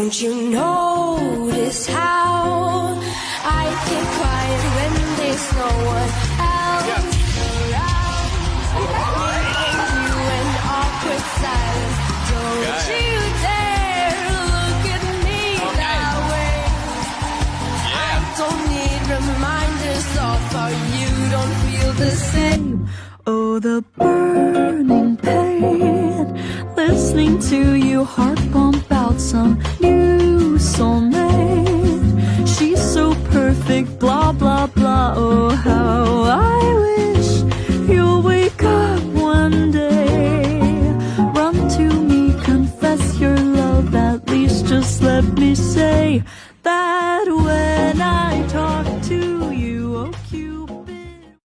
Don't you notice how I get quiet when there's no one else around? Leaving you an awkward silence. Don't you dare look at me that way. I don't need reminders of how you don't feel the same. Oh, the burning pain, listening to you heart pump out some new soulmate. She's so perfect, blah, blah, blah. Oh, how I